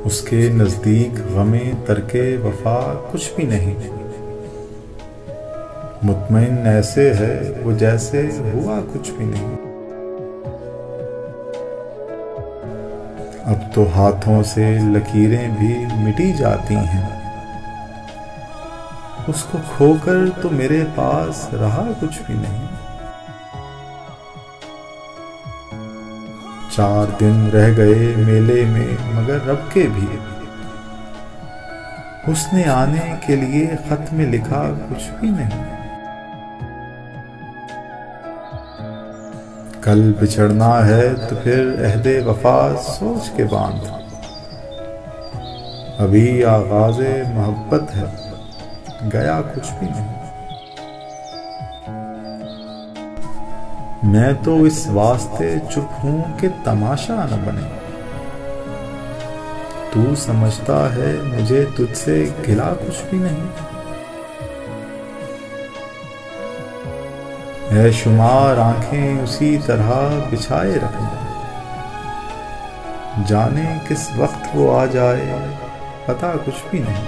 उसके नजदीक गमे तरके वफा कुछ भी नहीं। मुतमईन ऐसे है वो जैसे हुआ कुछ भी नहीं। अब तो हाथों से लकीरें भी मिटी जाती हैं। उसको खोकर तो मेरे पास रहा कुछ भी नहीं। 4 दिन रह गए मेले में मगर रब के भी। उसने आने के लिए खत में लिखा कुछ भी नहीं। कल बिछड़ना है तो फिर अहदे वफा सोच के बांध। अभी आगाज़े मोहब्बत है, गया कुछ भी नहीं। मैं तो इस वास्ते चुप हूं कि तमाशा न बने। तू समझता है मुझे तुझसे गिला कुछ भी नहीं। है शुमार आंखें उसी तरह बिछाए रखना। जाने किस वक्त वो आ जाए पता कुछ भी नहीं।